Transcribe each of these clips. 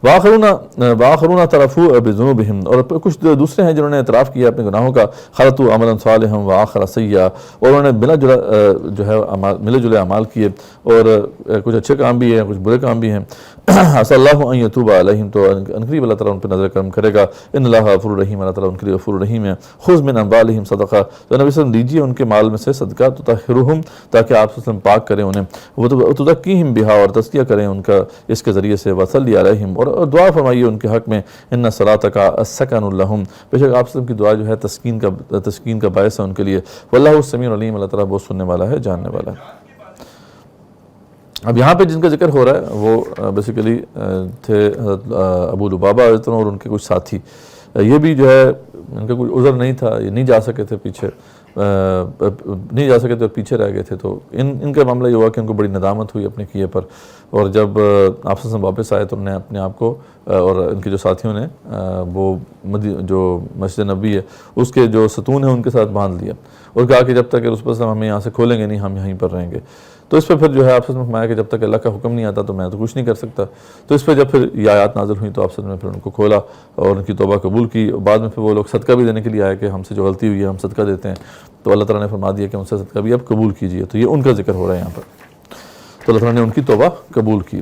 وآخرون اعترفوا بذنوبہم، اور کچھ دوسرے ہیں جنہوں نے اعتراف کیا اپنے گناہوں کا، خلطوا عملا صالحا وآخر سیئا، اور انہوں نے ملے جلے اعمال کیے، اور کچھ اچھے کام بھی ہیں کچھ برے کام بھی ہیں۔ عسى اللہ ان یتوب علیہم، تو عنقریب اللہ تعالیٰ ان پہ نظر کرم کرے گا۔ ان اللہ غفور الرحیم، اللہ تعالیٰ ان کے لیے غفور الرحیم ہے۔ خذ من اموالہم صدقہ، تو نبی صلی اللہ علیہ وسلم دیجیے ان کے مال میں سے صدقہ، تطہرہم، تاکہ آپ صلی اللہ علیہ وسلم پاک کریں انہیں، وتزکیہم بہا، اور تزکیہ کریں ان کا اس کے ذریعے سے، وصلی علیہم، اور دعا فرمائیے ان کے حق میں، ان صلاتک سکن لہم، بے شک آپ صلی اللہ علیہ وسلم کی دعا جو ہے تسکین کا باعث ہے ان کے لیے۔ واللہ السمیع العلیم، اللہ تعالیٰ بہت سننے والا ہے جاننے والا ہے۔ اب یہاں پہ جن کا ذکر ہو رہا ہے وہ بیسیکلی تھے حضرت ابو لبابہ رضی اللہ عنہ اور ان کے کچھ ساتھی۔ یہ بھی جو ہے ان کا کوئی عذر نہیں تھا، یہ نہیں جا سکے تھے اور پیچھے رہ گئے تھے، تو ان کا معاملہ یہ ہوا کہ ان کو بڑی ندامت ہوئی اپنے کیے پر، اور جب آپ صلی اللہ علیہ وسلم واپس آئے تو انہوں نے اپنے آپ کو اور ان کے جو ساتھیوں نے وہ جو مسجد نبوی ہے اس کے جو ستون ہیں ان کے ساتھ باندھ لیا، اور کہا کہ جب تک رسول اللہ ہمیں یہاں سے کھولیں گے نہیں ہم یہیں پر رہیں گے۔ تو اس پہ پھر جو ہے آپ صلی اللہ علیہ وسلم نے فرمایا کہ جب تک اللہ کا حکم نہیں آتا تو میں تو کچھ نہیں کر سکتا۔ تو اس پہ جب پھر یہ آیات نازل ہوئیں تو آپ صلی اللہ علیہ وسلم نے پھر ان کو کھولا اور ان کی توبہ قبول کی، اور بعد میں پھر وہ لوگ صدقہ بھی دینے کے لیے آئے کہ ہم سے جو غلطی ہوئی ہے ہم صدقہ دیتے ہیں، تو اللہ تعالیٰ نے فرما دیا کہ ان سے صدقہ بھی اب قبول کیجیے۔ تو یہ ان کا ذکر ہو رہا ہے یہاں پر، تو اللہ تعالیٰ نے ان کی توبہ قبول کی۔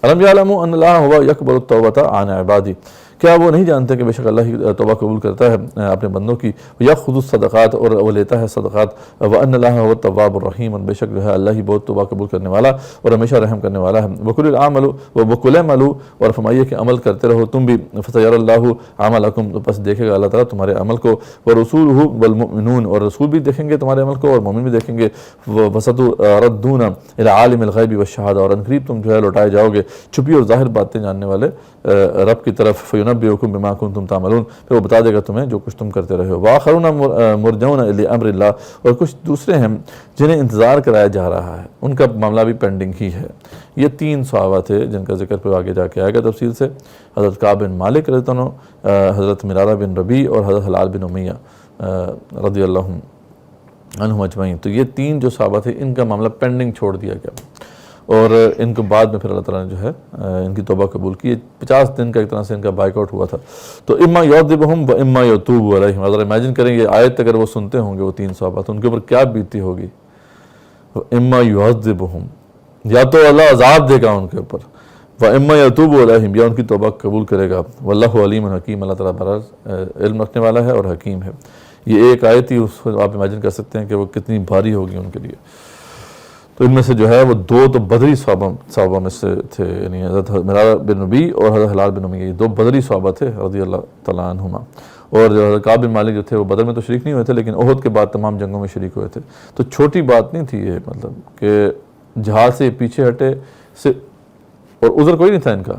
الم یعلموا ان اللہ هو یقبل التوبۃ عن عبادہ، کیا وہ نہیں جانتے کہ بے شک اللہ ہی توبہ قبول کرتا ہے اپنے بندوں کی، یاخذ الصدقات، اور وہ لیتا ہے صدقات، وان اللہ هو التواب الرحیم، اور بے شک جو ہے اللہ ہی بہت توبہ قبول کرنے والا اور ہمیشہ رحم کرنے والا ہے۔ وقل اعملوا، اور فرمائیے کہ عمل کرتے رہو تم بھی، فسيرى اللہ عملکم، تو بس دیکھے گا اللہ تعالیٰ تمہارے عمل کو، ورسولہ والمؤمنون، اور رسول بھی دیکھیں گے تمہارے عمل کو اور مومن بھی دیکھیں گے، وستردون الی عالم الغیب والشہادہ، اور عنقریب تم جو ہے لوٹائے جاؤ گے چھپی اور ظاہر باتیں جاننے والے رب کی طرف، فینبئکم بما کنتم تعملون، پھر وہ بتا دے گا تمہیں جو کچھ تم کرتے رہے ہو۔ وآخرون مرجون الی امر اللہ، اور کچھ دوسرے ہیں جنہیں انتظار کرایا جا رہا ہے، ان کا معاملہ بھی پینڈنگ ہی ہے۔ یہ 3 صحابہ تھے جن کا ذکر پہ آگے جا کے آئے گا تفصیل سے، حضرت کعب بن مالک رضی اللہ عنہ، حضرت مرارہ بن ربیع، اور حضرت ہلال بن امیہ رضی اللہ عنہم اجمعین۔ تو یہ 3 جو صحابہ تھے ان کا معاملہ پینڈنگ چھوڑ دیا گیا، اور ان کو بعد میں پھر اللہ تعالیٰ نے جو ہے ان کی توبہ قبول کی۔ 50 دن کا ایک طرح سے ان کا بائک آؤٹ ہوا تھا۔ تو اما یعذبہم و اما یتوب علیہم، اگر امیجن کریں گے آیت اگر وہ سنتے ہوں گے وہ 3 صحابہ تو ان کے اوپر کیا بیتی ہوگی۔ اما یعذبہم، یا تو اللہ عذاب دے گا ان کے اوپر، و اما یتوب علیہم، یا ان کی توبہ قبول کرے گا۔ واللہ علیم حکیم، اللہ تعالیٰ بڑا علم رکھنے والا ہے اور حکیم ہے۔ یہ ایک آیت ہی اس کو آپ امیجن کر سکتے ہیں کہ وہ کتنی بھاری ہوگی ان کے لیے۔ تو ان میں سے جو ہے وہ 2 تو بدری صحابہ میں سے تھے، یعنی حضرت مرارہ بن ربیع اور حضرت ہلال بن امیہ، یہ 2 بدری صحابہ تھے رضی اللہ تعالیٰ عنہما۔ اور جو حضرت کعب بن مالک جو تھے وہ بدر میں تو شریک نہیں ہوئے تھے لیکن احد کے بعد تمام جنگوں میں شریک ہوئے تھے۔ تو چھوٹی بات نہیں تھی یہ، مطلب کہ جہاد سے پیچھے ہٹے سے، اور عذر کوئی نہیں تھا ان کا۔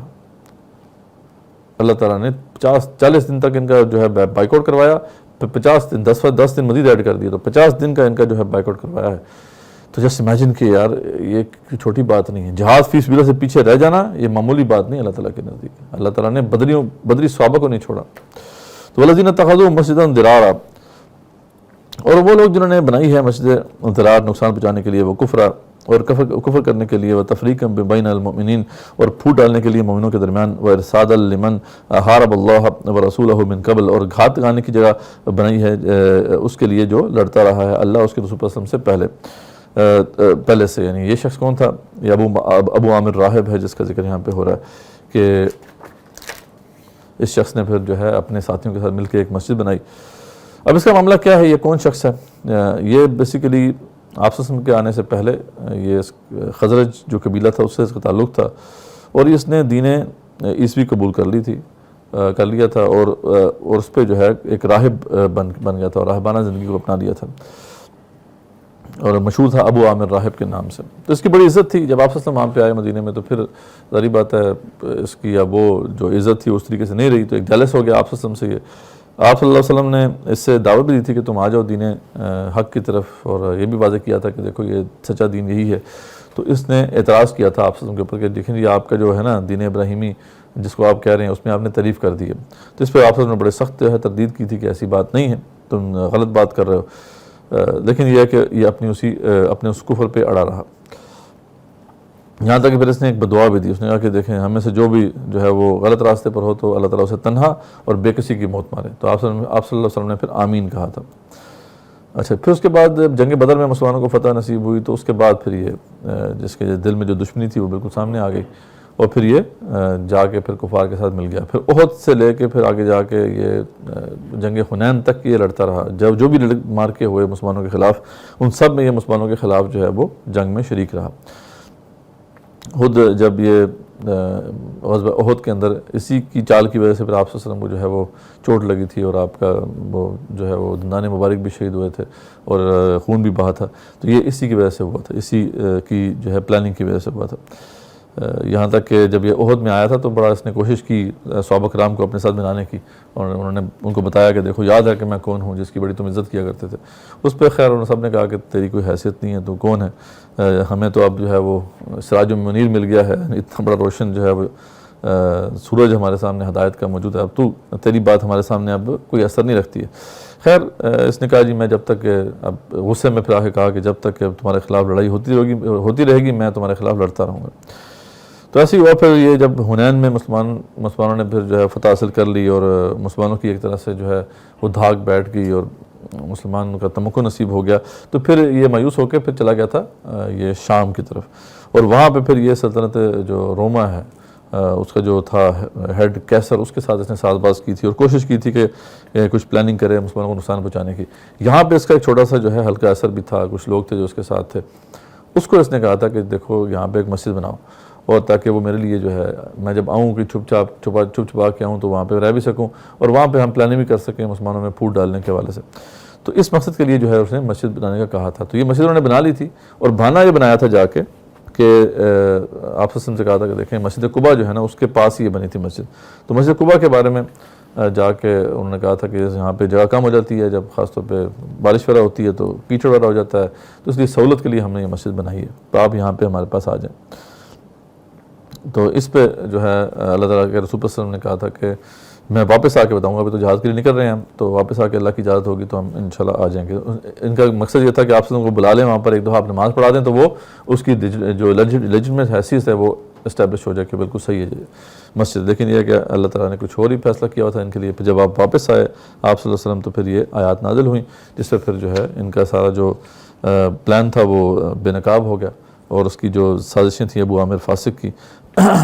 اللہ تعالیٰ نے 40 دن تک ان کا جو ہے بائک آؤٹ کروایا، پھر 50 دن 10 دن مزید ایڈ کر دیے، تو 50 دن کا ان کا جو ہے بائک آؤٹ کروایا ہے۔ تو جسٹ امیجن کہ یار یہ چھوٹی بات نہیں ہے، جہاد فی سبیل اللہ سے پیچھے رہ جانا یہ معمولی بات نہیں اللہ تعالیٰ کے نزدیک۔ اللہ تعالیٰ نے بدری صحابہ کو نہیں چھوڑا۔ تو والذین اتخذوا مسجدا ضرارا، اور وہ لوگ جنہوں نے بنائی ہے مسجد ضرار نقصان پہنچانے کے لیے، وہ کفر کرنے کے لیے، وہ تفریقا بین المؤمنین، اور پھوٹ ڈالنے کے لیے مومنوں کے درمیان، وہ ارصادا لمن حارب اللہ ورسولہ من قبل، اور گھات لگانے کی جگہ بنائی ہے اس کے لیے جو لڑتا رہا ہے اللہ اس کے رسول صلی اللہ علیہ وسلم سے پہلے سے۔ یعنی یہ شخص کون تھا؟ یہ ابو عامر راہب ہے جس کا ذکر یہاں پہ ہو رہا ہے کہ اس شخص نے پھر جو ہے اپنے ساتھیوں کے ساتھ مل کے ایک مسجد بنائی۔ اب اس کا معاملہ کیا ہے؟ یہ کون شخص ہے؟ یہ بیسیکلی آپ صلی اللہ علیہ وسلم کے آنے سے پہلے یہ خزرج جو قبیلہ تھا اس سے اس کا تعلق تھا، اور اس نے دین عیسوی قبول کر لیا تھا، اور اس پہ جو ہے ایک راہب بن گیا تھا اور راہبانہ زندگی کو اپنا لیا تھا، اور مشہور تھا ابو عامر راہب کے نام سے۔ تو اس کی بڑی عزت تھی۔ جب آپ صلی اللہ علیہ وسلم وہاں پہ آئے مدینے میں تو پھر ظاہری بات ہے اس کی اب وہ جو عزت تھی اس طریقے سے نہیں رہی، تو ایک جالس ہو گیا آپ صلی اللہ علیہ وسلم سے۔ یہ آپ صلی اللہ علیہ وسلم نے اس سے دعوت بھی دی تھی کہ تم آ جاؤ دین حق کی طرف، اور یہ بھی واضح کیا تھا کہ دیکھو یہ سچا دین یہی ہے۔ تو اس نے اعتراض کیا تھا آپ صلی اللہ علیہ وسلم کے اوپر کہ دیکھیں یہ آپ کا جو ہے نا دین ابراہیمی جس کو آپ کہہ رہے ہیں اس میں آپ نے تعریف کر دی ہے۔ تو اس پہ آپ صلی اللہ علیہ وسلم نے بڑے سخت جو ہے تردید کی تھی کہ ایسی بات نہیں ہے، تم غلط بات کر رہے ہو، لیکن یہ ہے کہ یہ اپنے اس کفر پہ اڑا رہا۔ یہاں تک کہ پھر اس نے ایک بدعا بھی دی. اس نے کہا کہ دیکھیں ہمیں سے جو بھی جو ہے وہ غلط راستے پر ہو تو اللہ تعالیٰ اسے تنہا اور بے کسی کی موت مارے. تو آپ صلی اللہ علیہ وسلم نے پھر آمین کہا تھا. اچھا پھر اس کے بعد جنگ بدر میں مسلمانوں کو فتح نصیب ہوئی تو اس کے بعد پھر یہ جس کے دل میں جو دشمنی تھی وہ بالکل سامنے آ گئی اور پھر یہ جا کے پھر کفار کے ساتھ مل گیا. پھر احد سے لے کے پھر آگے جا کے یہ جنگ حنین تک یہ لڑتا رہا. جب جو بھی مار کے ہوئے مسلمانوں کے خلاف ان سب میں یہ مسلمانوں کے خلاف جو ہے وہ جنگ میں شریک رہا. خود جب یہ غزوہ احد کے اندر اسی کی چال کی وجہ سے پھر آپ صلی اللہ علیہ وسلم کو جو ہے وہ چوٹ لگی تھی اور آپ کا وہ جو ہے وہ دندان مبارک بھی شہید ہوئے تھے اور خون بھی بہا تھا. تو یہ اسی کی وجہ سے ہوا تھا, اسی کی جو ہے پلاننگ کی وجہ سے ہوا تھا. یہاں تک کہ جب یہ احد میں آیا تھا تو بڑا اس نے کوشش کی صحابہ کرام کو اپنے ساتھ ملانے کی اور انہوں نے ان کو بتایا کہ دیکھو یاد ہے کہ میں کون ہوں جس کی بڑی تم عزت کیا کرتے تھے. اس پہ خیر انہوں سب نے کہا کہ تیری کوئی حیثیت نہیں ہے, تو کون ہے, ہمیں تو اب جو ہے وہ سراج منیر مل گیا ہے, اتنا بڑا روشن جو ہے وہ سورج ہمارے سامنے ہدایت کا موجود ہے, اب تو تیری بات ہمارے سامنے اب کوئی اثر نہیں رکھتی ہے. خیر اس نے کہا جی میں جب تک اب غصے میں پھر آ کے کہا کہ جب تک تمہارے خلاف لڑائی ہوتی رہے گی میں تمہارے خلاف لڑتا رہوں گا. تو ایسے ہی ہوا. پھر یہ جب حنین میں مسلمانوں نے پھر جو ہے فتح حاصل کر لی اور مسلمانوں کی ایک طرح سے جو ہے وہ دھاک بیٹھ گئی اور مسلمان کا تمکن نصیب ہو گیا, تو پھر یہ مایوس ہو کے پھر چلا گیا تھا یہ شام کی طرف. اور وہاں پہ پھر یہ سلطنت جو روما ہے اس کا جو تھا ہیڈ کیسر, اس کے ساتھ اس نے ساز باز کی تھی اور کوشش کی تھی کہ کچھ پلاننگ کرے مسلمانوں کو نقصان پہنچانے کی. یہاں پہ اس کا ایک چھوٹا سا جو ہے ہلکا اثر بھی تھا, کچھ لوگ تھے جو اس کے ساتھ تھے. اس کو اس نے کہا تھا کہ دیکھو یہاں پہ ایک مسجد بناؤ اور تاکہ وہ میرے لیے جو ہے میں جب آؤں کہ چھپ چھپا کے آؤں تو وہاں پہ رہ بھی سکوں اور وہاں پہ ہم پلاننگ بھی کر سکیں مسلمانوں میں پھوٹ ڈالنے کے حوالے سے. تو اس مقصد کے لیے جو ہے اس نے مسجد بنانے کا کہا تھا. تو یہ مسجد انہوں نے بنا لی تھی اور بہانہ یہ بنایا تھا جا کے کہ آپ وسلم سے کہا تھا کہ دیکھیں مسجد قباء جو ہے نا اس کے پاس ہی یہ بنی تھی مسجد. تو مسجد قباء کے بارے میں جا کے انہوں نے کہا تھا کہ یہاں پہ جگہ کم ہو جاتی ہے, جب خاص طور پہ بارش وغیرہ ہوتی ہے تو کیچڑ وغیرہ ہو جاتا ہے, تو اس لیے سہولت کے لیے ہم نے یہ مسجد بنائی ہے, تو آپ یہاں پہ ہمارے پاس آ جائیں. تو اس پہ جو ہے اللہ تعالیٰ کے رسول صلی اللہ علیہ وسلم نے کہا تھا کہ میں واپس آ کے بتاؤں گا, ابھی تو جہاد کے لیے نکل رہے ہیں ہم, تو واپس آ کے اللہ کی اجازت ہوگی تو ہم انشاءاللہ آ جائیں گے. ان کا مقصد یہ تھا کہ آپ سے ان کو بلا لیں وہاں پر, ایک دفعہ آپ نماز پڑھا دیں تو وہ اس کی جو لیجٹمیٹ حیثیت ہے وہ اسٹیبلش ہو جائے کہ بالکل صحیح ہے مسجد. لیکن یہ کہ اللہ تعالیٰ نے کچھ اور ہی فیصلہ کیا ہوا تھا ان کے لیے. پھر جب آپ واپس آئے آپ صلی اللہ علیہ وسلم تو پھر یہ آیات نازل ہوئیں جس سے پھر جو ہے ان کا سارا جو پلان تھا وہ بے نقاب ہو گیا اور اس کی جو سازشیں تھیں ابو عامر فاسق کی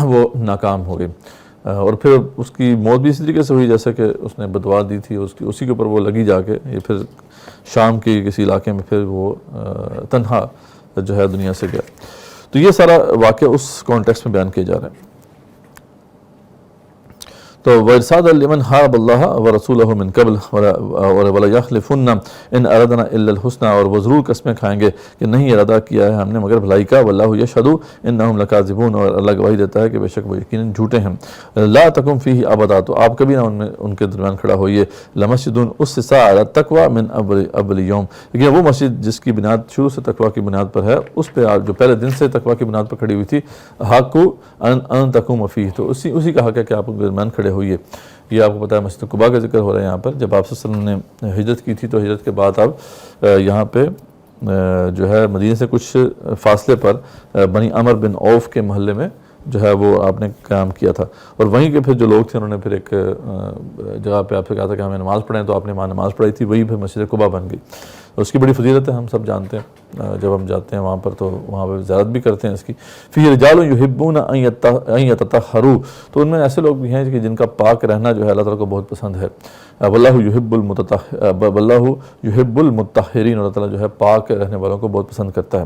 وہ ناکام ہو گئی. اور پھر اس کی موت بھی اسی طریقے سے ہوئی جیسے کہ اس نے بدعا دی تھی, اسی کے اوپر وہ لگی جا کے یہ پھر شام کے کسی علاقے میں پھر وہ تنہا جو ہے دنیا سے گیا. تو یہ سارا واقعہ اس کانٹیکسٹ میں بیان کیا جا رہا ہے. تو وَإِرْسَادًا لِمَنْ حَارَبَ اللَّهَ وَرَسُولَهُ مِنْ قَبْلُ وَلَا يَحْلِفُنَّ إِنْ أَرَدْنَا إِلَّا الْحُسْنَى, اور وہ ضرور قسمیں کھائیں گے کہ نہیں ارادہ کیا ہے ہم نے مگر بھلائی کا. وَاللَّهُ يَشْهَدُ إِنَّهُمْ لَكَاذِبُونَ, اور اللہ گواہی دیتا ہے کہ بے شک وہ یقیناً جھوٹے ہیں. لَا تَقُمْ فِيهِ أَبَدًا, تو آپ کبھی نہ ان کے درمیان کھڑا ہوئیے. لَمَسْجِدٌ أُسِّسَ عَلَى التَّقْوَى مِنْ أَوَّلِ يَوْمٍ, لیکن وہ مسجد جس کی بنیاد شروع سے تقویٰ کی بنیاد پر ہے اس پہ جو پہلے دن سے تقویٰ کی بنیاد پر کھڑی ہوئی تھی, حق ان تقوم فیہ, تو اسی کا حق ہے کہ آپ کے درمیان کھڑے ہوئیے. یہ آپ کو پتہ ہے مسجد قباء کا ذکر ہو رہا ہے یہاں پر. جب آپ صلی اللہ علیہ وسلم نے ہجرت کی تھی تو ہجرت کے بعد اب یہاں پہ جو ہے مدینہ سے کچھ فاصلے پر بنی عمر بن عوف کے محلے میں جو ہے وہ آپ نے قیام کیا تھا. اور وہیں کے پھر جو لوگ تھے انہوں نے پھر ایک جگہ پہ آپ سے کہا تھا کہ ہمیں نماز پڑھیں, تو آپ نے وہاں نماز پڑھائی تھی, وہی پھر مسجد قباء بن گئی. اس کی بڑی فضیلت ہے, ہم سب جانتے ہیں, جب ہم جاتے ہیں وہاں پر تو وہاں پہ زیارت بھی کرتے ہیں اس کی. فِيهِ رِجَالٌ يُحِبُّونَ أَن يَتَطَهَّرُوا, تو ان میں ایسے لوگ بھی ہیں کہ جن کا پاک رہنا جو ہے اللہ تعالیٰ کو بہت پسند ہے. وَاللَّهُ يُحِبُّ الْمُطَّهِّرِينَ, اللہ تعالیٰ جو ہے پاک رہنے والوں کو بہت پسند کرتا ہے.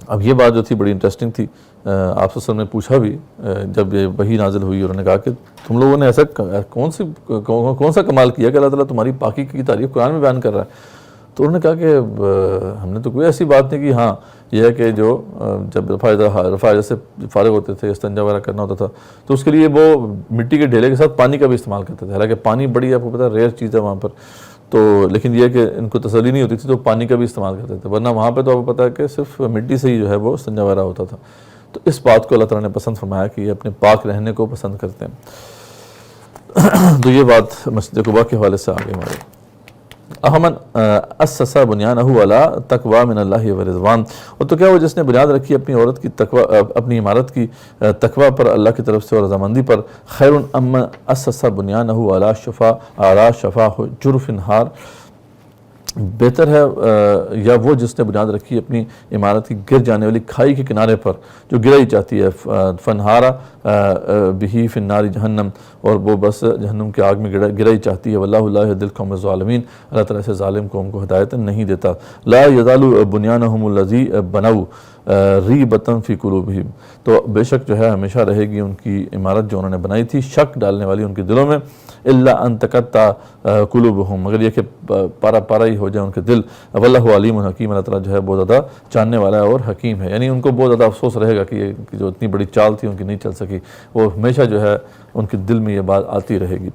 اب یہ بات جو تھی بڑی انٹرسٹنگ تھی. آپ صلی اللہ علیہ وسلم نے پوچھا بھی جب یہ وحی نازل ہوئی, اور انہوں نے کہا کہ تم لوگوں نے ایسا کون سا کمال کیا کہ اللہ تعالیٰ تمہاری پاکی کی تعریف قرآن میں بیان کر رہا ہے. تو انہوں نے کہا کہ ہم نے تو کوئی ایسی بات نہیں کی. ہاں یہ ہے کہ جو جب رفع سے فارغ ہوتے تھے, استنجا وغیرہ کرنا ہوتا تھا, تو اس کے لیے وہ مٹی کے ڈھیلے کے ساتھ پانی کا بھی استعمال کرتے تھے. حالانکہ پانی بڑی آپ کو پتہ ہے ریئر چیز ہے وہاں پر, تو لیکن یہ کہ ان کو تسلی نہیں ہوتی تھی تو پانی کا بھی استعمال کرتے تھے, ورنہ وہاں پہ تو آپ کو پتہ ہے کہ صرف مٹی سے ہی جو ہے وہ استنجا وغیرہ ہوتا تھا. تو اس بات کو اللہ تعالیٰ نے پسند فرمایا کہ یہ اپنے پاک رہنے کو پسند کرتے ہیں. تو یہ بات مسجد قباء کے حوالے سے آگے ہمارے. احمن اسس بنیانہ علی تقوی من اللہ و رضوان، اور تو کیا وہ جس نے بنیاد رکھی اپنی عورت کی تقوی، اپنی عمارت کی تقوی پر، اللہ کی طرف سے اور رضامندی پر، خیر ام اسس بنیانہ علی شفا جرف ہار، بہتر ہے یا وہ جس نے بنیاد رکھی اپنی عمارت کی گر جانے والی کھائی کے کنارے پر جو گرائی چاہتی ہے، فنہارا بہی فی النار جہنم، اور وہ بس جہنم کی آگ میں گرائی چاہتی ہے، واللہ لا یہدی القوم الظالمین، اللہ تعالیٰ سے ظالم قوم کو ہدایت نہیں دیتا، لا یزال بنیانہم الذی بنوا ریبۃ فی قلوبہم، تو بے شک جو ہے ہمیشہ رہے گی ان کی عمارت جو انہوں نے بنائی تھی شک ڈالنے والی ان کے دلوں میں، الا ان تقطع قلوبہم، مگر یہ کہ پارا پارا ہی ہو جائے ان کے دل، واللہ علیم حکیم، اللہ تعالیٰ جو ہے بہت زیادہ جاننے والا ہے اور حکیم ہے، یعنی ان کو بہت زیادہ افسوس رہے گا کہ یہ جو اتنی بڑی چال تھی ان کی نہیں چل سکی، وہ ہمیشہ جو ہے ان کے دل میں یہ بات آتی رہے گی۔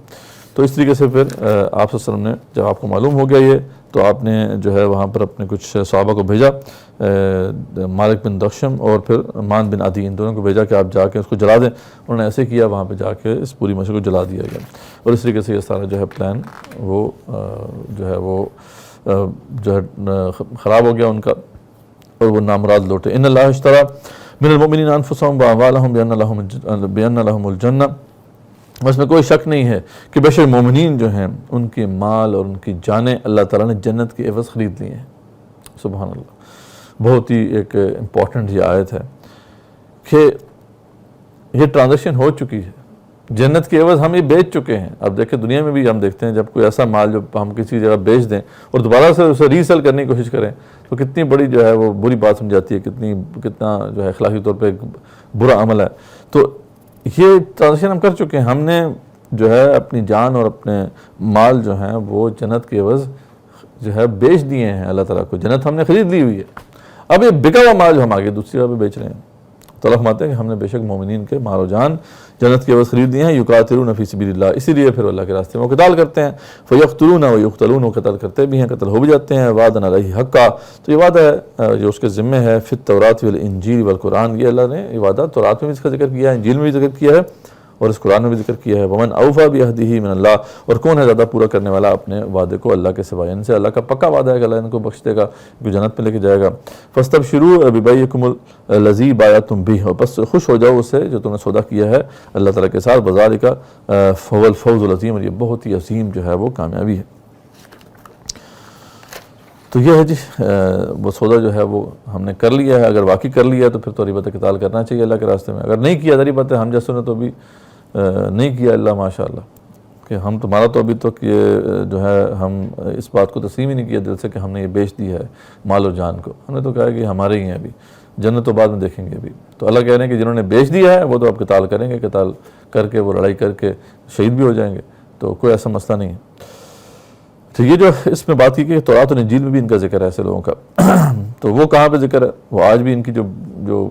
تو اس طریقے سے پھر آپ صلی اللہ علیہ وسلم نے جب آپ کو معلوم ہو گیا یہ، تو آپ نے جو ہے وہاں پر اپنے کچھ صحابہ کو بھیجا، مالک بن دخشم اور پھر مان بن عدی، ان دونوں کو بھیجا کہ آپ جا کے اس کو جلا دیں، انہوں نے ایسے کیا، وہاں پہ جا کے اس پوری مسجد کو جلا دیا گیا، اور اس طریقے سے یہ سارا جو ہے پلان وہ جو ہے خراب ہو گیا ان کا، اور وہ نامراد لوٹے۔ ان اللہ اشتری من المؤمنین انفسهم واموالهم بان لهم الجنہ، اس میں کوئی شک نہیں ہے کہ بے شک مومنین جو ہیں ان کے مال اور ان کی جانیں اللہ تعالیٰ نے جنت کے عوض خرید لیے ہیں۔ سبحان اللہ، بہت ہی ایک امپورٹنٹ یہ آیت ہے کہ یہ ٹرانزیکشن ہو چکی ہے، جنت کے عوض ہم یہ بیچ چکے ہیں۔ اب دیکھیں دنیا میں بھی ہم دیکھتے ہیں جب کوئی ایسا مال جو ہم کسی جگہ بیچ دیں اور دوبارہ سے اسے ری سیل کرنے کی کوشش کریں تو کتنی بڑی جو ہے وہ بری بات سمجھاتی ہے، کتنا جو ہے اخلاقی طور پہ ایک برا عمل ہے۔ تو یہ ٹرانزیکشن ہم کر چکے ہیں، ہم نے جو ہے اپنی جان اور اپنے مال جو ہیں وہ جنت کے عوض جو ہے بیچ دیے ہیں اللہ تعالیٰ کو، جنت ہم نے خرید لی ہوئی ہے، اب یہ بکا ہوا مال جو ہم آگے دوسری جگہ پہ بیچ رہے ہیں۔ تو اللہ فرماتے ہیں کہ ہم نے بے شک مومنین کے مال و جان جنت کے عوض خرید لیے ہیں، یقاتلون فی سبیل اللہ، اسی لیے پھر اللہ کے راستے میں وہ قتال کرتے ہیں، فیقتلون و یقتلون، وہ قتل کرتے بھی ہیں، قتل ہو بھی جاتے ہیں، وعدن علیہ حقا، تو یہ وعدہ ہے جو اس کے ذمہ ہے، فی التوراۃ والانجیل والقرآن، یہ اللہ نے یہ وعدہ تورات میں بھی اس کا ذکر کیا ہے، انجیل میں بھی ذکر کیا ہے اور اس قرآن میں بھی ذکر کیا ہے، ومن اوفی بعہدہ من اللہ، اور کون ہے زیادہ پورا کرنے والا اپنے وعدے کو اللہ کے سوا، ان سے اللہ کا پکا وعدہ ہے کہ اللہ ان کو بخش دے گا، کہ جنت میں لے کے جائے گا۔ فاستبشروا ببیعکم الذی بایعتم بہ، بس خوش ہو جاؤ اس سے جو تم نے سودا کیا ہے اللہ تعالیٰ کے ساتھ، وذالک هو الفوز العظیم، اور یہ بہت ہی عظیم جو ہے وہ کامیابی ہے۔ تو یہ ہے جی وہ سودا جو ہے وہ ہم نے کر لیا ہے، اگر واقعی کر لیا تو پھر تو ریبت قتال کرنا چاہیے اللہ کے راستے میں، اگر نہیں کیا ذری بات ہے ہم جیسے نے تو بھی نہیں کیا، اللہ ماشاء اللہ، کہ ہم تمہارا تو ابھی تک یہ جو ہے ہم اس بات کو تسلیم ہی نہیں کیا دل سے کہ ہم نے یہ بیچ دی ہے مال و جان کو، ہم نے تو کہا کہ ہمارے ہی ہیں، ابھی جنت تو بعد میں دیکھیں گے ابھی۔ تو اللہ کہہ رہے ہیں کہ جنہوں نے بیچ دیا ہے وہ تو اب قتال کریں گے، قتال کر کے وہ لڑائی کر کے شہید بھی ہو جائیں گے، تو کوئی ایسا مسئلہ نہیں ہے۔ تو یہ جو اس میں بات کی کہ تورات اور انجیل میں بھی ان کا ذکر ہے ایسے لوگوں کا، تو وہ کہاں پہ ذکر ہے؟ وہ آج بھی ان کی جو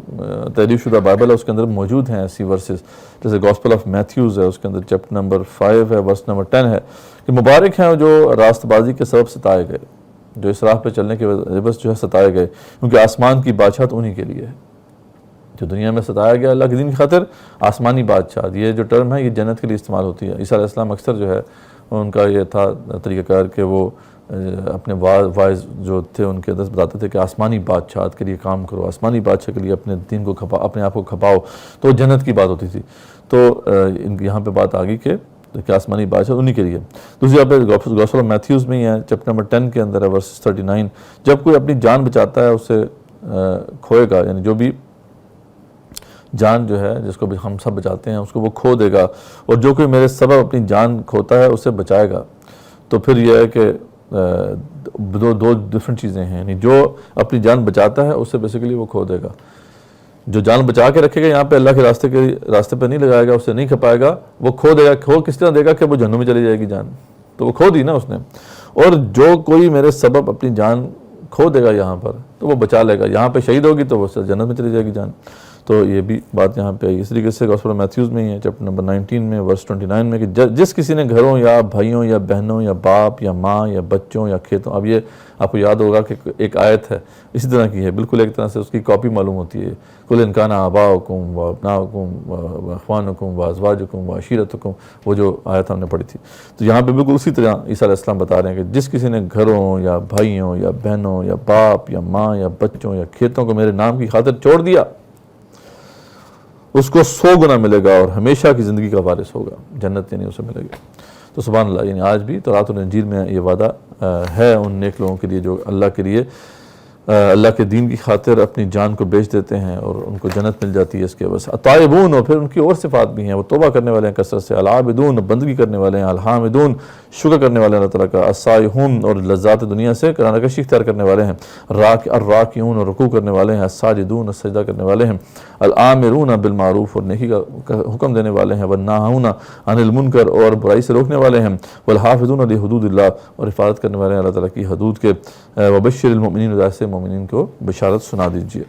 تحریف شدہ بائبل ہے اس کے اندر موجود ہیں ایسی ورسز، جیسے گاسپل آف میتھیوز ہے، اس کے اندر چیپٹر نمبر 5 ہے، ورس نمبر 10 ہے کہ مبارک ہیں جو راست بازی کے سبب ستائے گئے، جو اس راہ پہ چلنے کے عوض جو ہے ستائے گئے، کیونکہ آسمان کی بادشاہت انہی کے لیے ہے۔ جو دنیا میں ستایا گیا اللہ کے دین کی خاطر، آسمانی بادشاہت، یہ جو ٹرم ہے یہ جنت کے لیے استعمال ہوتی ہے۔ عیسیٰ علیہ السلام اکثر جو ہے ان کا یہ تھا طریقہ کار کہ وہ اپنے وائز جو تھے ان کے اندر بتاتے تھے کہ آسمانی بادشاہت کے لیے کام کرو، آسمانی بادشاہ کے لیے اپنے دین کو اپنے آپ کو کھپاؤ، تو جنت کی بات ہوتی تھی۔ تو یہاں پہ بات آ گئی کہ آسمانی بادشاہ انہی کے لیے۔ دوسری جگہ پہ گاسپل آف میتھیوز میں ہی ہے، چیپٹر نمبر 10 کے اندر ہے، ورس 39، جب کوئی اپنی جان بچاتا ہے اسے کھوئے گا، یعنی جو بھی جان جو ہے جس کو بھی ہم سب بچاتے ہیں اس کو وہ کھو دے گا، اور جو کوئی میرے سبب اپنی جان کھوتا ہے اسے بچائے گا۔ تو پھر یہ ہے کہ دو ڈفرینٹ چیزیں ہیں، یعنی جو اپنی جان بچاتا ہے اسے بیسیکلی وہ کھو دے گا، جو جان بچا کے رکھے گا یہاں پہ اللہ کے راستے پہ نہیں لگائے گا، اسے نہیں کھپائے گا، وہ کھو دے گا۔ کھو کس طرح دے گا کہ وہ جہنم میں چلی جائے گی جان، تو وہ کھو دی نا اس نے۔ اور جو کوئی میرے سبب اپنی جان کھو دے گا یہاں پر تو وہ بچا لے گا، یہاں پہ شہید ہوگی تو وہ جنت میں چلی جائے گی جان۔ تو یہ بھی بات یہاں پہ آئی. اس طریقے سے گاسپل آف میتھیوز میں ہی ہے چیپٹر نمبر 19 میں ورس 29 میں کہ جس کسی نے گھروں یا بھائیوں یا بہنوں یا باپ یا ماں یا بچوں یا کھیتوں، اب یہ آپ کو یاد ہوگا کہ ایک آیت ہے اسی طرح کی ہے، بالکل ایک طرح سے اس کی کاپی معلوم ہوتی ہے. کل ان کان آباؤکم و ابناؤکم و اخوانکم و ازواجکم و عشیرتکم، وہ جو آیت ہم نے پڑھی تھی. تو یہاں پہ بالکل اسی طرح عیسیٰ علیہ السلام بتا رہے ہیں کہ جس کسی نے گھروں یا بھائیوں یا بہنوں یا باپ یا ماں یا بچوں یا کھیتوں کو میرے نام کی خاطر چھوڑ دیا، اس کو 100 گنا ملے گا اور ہمیشہ کی زندگی کا وارث ہوگا، جنت یعنی اسے ملے گی. تو سبحان اللہ، یعنی آج بھی تورات اور انجیل میں یہ وعدہ ہے ان نیک لوگوں کے لیے جو اللہ کے لیے، اللہ کے دین کی خاطر اپنی جان کو بیچ دیتے ہیں اور ان کو جنت مل جاتی ہے اس کے بس. التائبون، اور پھر ان کی اور صفات بھی ہیں، وہ توبہ کرنے والے ہیں کثرت سے. العابدون، بندگی کرنے والے ہیں. الحامدون، شکر کرنے والے ہیں اللہ تعالیٰ کا. السائحون، اور لذات دنیا سے کنارہ کشی اختیار کرنے والے ہیں. الراکعون، اور رکوع کرنے والے ہیں. الساجدون، سجدہ کرنے والے ہیں. الآمرون بالمعروف، اور نیکی کا حکم دینے والے ہیں. والناہون عن المنکر، اور برائی سے روکنے والے ہیں. والحافظون لحدود اللہ، اور حفاظت کرنے والے ہیں اللہ تعالیٰ کی حدود کے. وبشر المؤمنین، ایسے مومنین کو بشارت سنا دیجیے.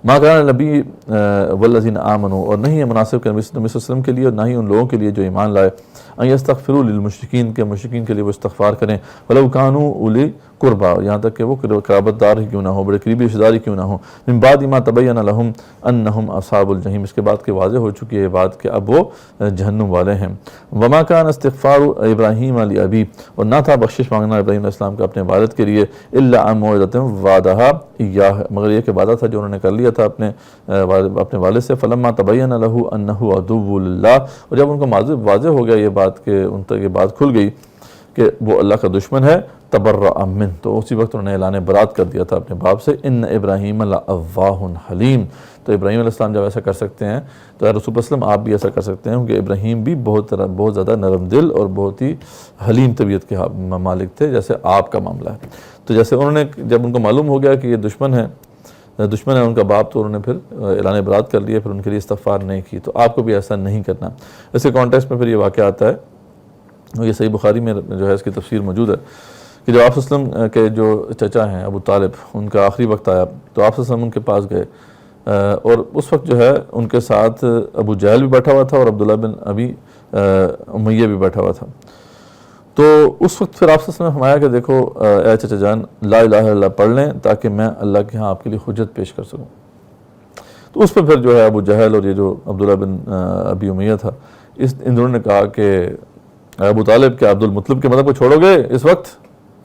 ما کان النبی والذین آمنوا، اور نہیں ہے مناسب کہ نبی صلی اللہ علیہ وسلم کے لیے اور نہ ہی ان لوگوں کے لیے جو ایمان لائے، ان یستغفروا للمشرکین، کہ مشرکین کے لیے وہ استغفار کریں. ولو کانوا اولی قربا، یہاں تک کہ وہ قرابت دار ہی کیوں نہ ہو، بڑے قریبی رشتہ دار ہی کیوں نہ ہو. من بعد ما تبین لهم انہم اصحاب الجحیم، اس کے بعد کہ واضح ہو چکی ہے یہ بات کہ اب وہ جہنم والے ہیں. وما کان استغفار ابراہیم لابی، اور نہ تھا بخشش مانگنا ابراہیم علیہ السلام کا اپنے والد کے لیے، الا عن موعدۃ وعدہا ایاہ، مگر یہ کہ وعدہ تھا جو انہوں نے کر لیا تھا اپنے والد سے. فلما تبین له انہ عدو للہ، اور جب ان کو واضح ہو گیا یہ بات کہ ان تک یہ بات کھل گئی کہ وہ اللہ کا دشمن ہے، تبرأ منہ، تو اسی وقت انہوں نے اعلان برات کر دیا تھا اپنے باپ سے. ان ابراہیم لأواہ حلیم، تو ابراہیم علیہ السلام جب ایسا کر سکتے ہیں تو اے رسول وسلم آپ بھی ایسا کر سکتے ہیں، کیونکہ ابراہیم بھی بہت زیادہ نرم دل اور بہت ہی حلیم طبیعت کے مالک تھے، جیسے آپ کا معاملہ ہے. تو جیسے انہوں نے جب ان کو معلوم ہو گیا کہ یہ دشمن ہے ان کا باپ، تو انہوں نے پھر اعلان برات کر لیا، پھر ان کے لیے استغفار نہیں کی. تو آپ کو بھی ایسا نہیں کرنا. ایسے کانٹیکسٹ میں پھر یہ واقعہ آتا ہے، یہ صحیح بخاری میں جو ہے اس کی تفسیر موجود ہے کہ جب آپ صلی اللہ علیہ وسلم کے جو چچا ہیں ابو طالب، ان کا آخری وقت آیا تو آپ صلی اللہ علیہ وسلم ان کے پاس گئے، اور اس وقت جو ہے ان کے ساتھ ابو جہل بھی بیٹھا ہوا تھا اور عبداللہ بن ابی امیہ بھی بیٹھا ہوا تھا. تو اس وقت پھر آپ صلی اللہ علیہ وسلم نے فرمایا کہ دیکھو اے چچا جان، لا الہ الا اللہ پڑھ لیں تاکہ میں اللہ کے ہاں آپ کے لیے حجت پیش کر سکوں. تو اس پہ پھر جو ہے ابو جہل اور یہ جو عبداللہ بن ابی امیہ تھا، ان دونوں نے کہا کہ ابو طالب کہ عبد المطلب کے مذہب کو چھوڑو گے اس وقت،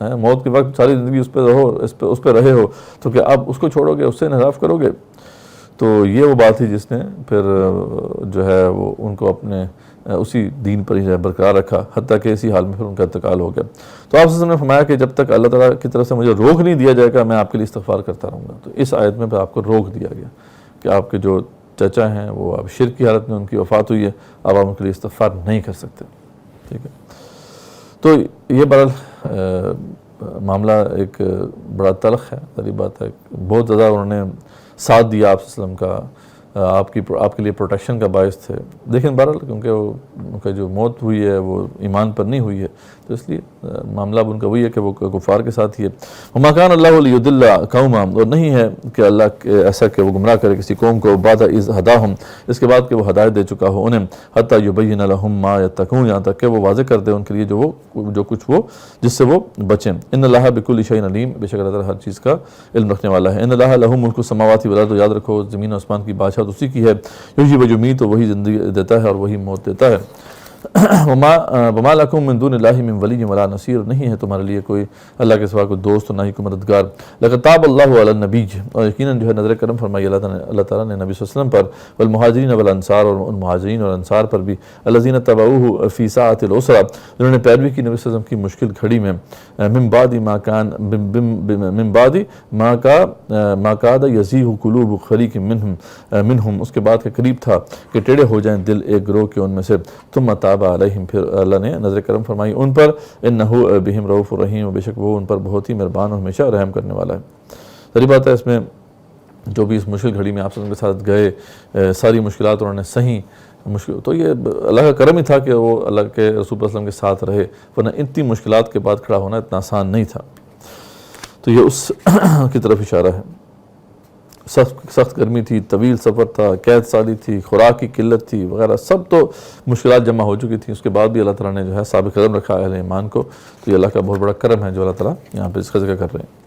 موت کے وقت ساری زندگی اس پہ رہو، اس پہ رہے ہو، تو کہ اب اس کو چھوڑو گے، اس سے انحراف کرو گے. تو یہ وہ بات تھی جس نے پھر جو ہے وہ ان کو اپنے اسی دین پر ہی برقرار رکھا، حتیٰ کہ اسی حال میں پھر ان کا انتقال ہو گیا. تو آپ صلی اللہ علیہ وسلم نے فرمایا کہ جب تک اللہ تعالیٰ کی طرف سے مجھے روک نہیں دیا جائے گا میں آپ کے لیے استغفار کرتا رہوں گا. تو اس آیت میں پھر آپ کو روک دیا گیا کہ آپ کے جو چچا ہیں وہ اب شرک کی حالت میں ان کی وفات ہوئی ہے، اب آپ ان کے لیے استغفار نہیں کر سکتے. ٹھیک ہے. تو یہ بہرحال معاملہ ایک بڑا تلخ ہے، ظاہر بات ہے، بہت زیادہ انہوں نے ساتھ دیا آپ صلی اللہ علیہ وسلم کا، آپ کے لیے پروٹیکشن کا باعث تھے. لیکن بہرحال کیونکہ ان کا جو موت ہوئی ہے وہ ایمان پر نہیں ہوئی ہے، تو اس لیے معاملہ اب ان کا وہی ہے کہ وہ کفار کے ساتھ ہی ہے. وما کان اللہ لیضل قوما، اور نہیں ہے کہ اللہ ایسا کہ وہ گمراہ کرے کسی قوم کو، بعد اذ ہداہم، اس کے بعد کہ وہ ہدایت دے چکا ہو انہیں، حتی یبین لہم ما یتقون، یہاں تک کہ وہ واضح کر دے ان کے لیے جو کچھ وہ جس سے وہ بچیں. ان اللہ بکل شیء علیم، بے شک اللہ تعالیٰ ہر چیز کا علم رکھنے والا ہے. ان اللہ لہ ملک السماوات والارض، یاد رکھو زمین و آسمان کی بادشاہت اسی کی ہے. یحیی و یمیت، تو وہی زندگی دیتا ہے اور وہی موت دیتا ہے. وما لکم من دون اللہ من ولی ولا نصیر، نہیں ہے تمہارے لیے کوئی اللہ کے سوا کوئی دوست اور نہ ہی کوئی مددگار. لقد تاب اللہ علی النبی، اور یقیناً جو ہے نظر کرم فرمائی اللہ تعالیٰ نے نبی صلی اللہ علیہ وسلم پر، والمہاجرین والانصار، اور ان مہاجرین اور انصار پر بھی، الذین تبعوہ فی ساعۃ العسرہ، جنہوں نے پیروی کی نبی صلی اللہ علیہ وسلم کی مشکل گھڑی میں، من بعد ما کاد یزیغ قلوب فریق منہم، اس کے بعد کہ قریب تھا کہ ٹیڑے ہو جائیں دل ایک گروہ کے ان میں سے. ثم تاب علیہم، پھر اللہ نے نظر کرم فرمائی ان پر. انہ بہم رؤوف الرحیم، بے شک وہ ان پر بہت ہی مہربان اور ہمیشہ رحم کرنے والا ہے. ظاہر بات ہے اس میں جو بھی اس مشکل گھڑی میں آپ کے ساتھ گئے، ساری مشکلات انہوں نے سہی، تو یہ اللہ کا کرم ہی تھا کہ وہ اللہ کے رسول صلی اللہ علیہ وسلم کے ساتھ رہے، ورنہ اتنی مشکلات کے بعد کھڑا ہونا اتنا آسان نہیں تھا. تو یہ اس کی طرف اشارہ ہے. سخت گرمی تھی، طویل سفر تھا، قید سالی تھی، خوراک کی قلت تھی وغیرہ، سب تو مشکلات جمع ہو چکی تھیں، اس کے بعد بھی اللہ تعالیٰ نے جو ہے ثابت قدم رکھا اہل ایمان کو. تو یہ اللہ کا بہت بڑا کرم ہے جو اللہ تعالیٰ یہاں پہ اس کا ذکر کر رہے ہیں.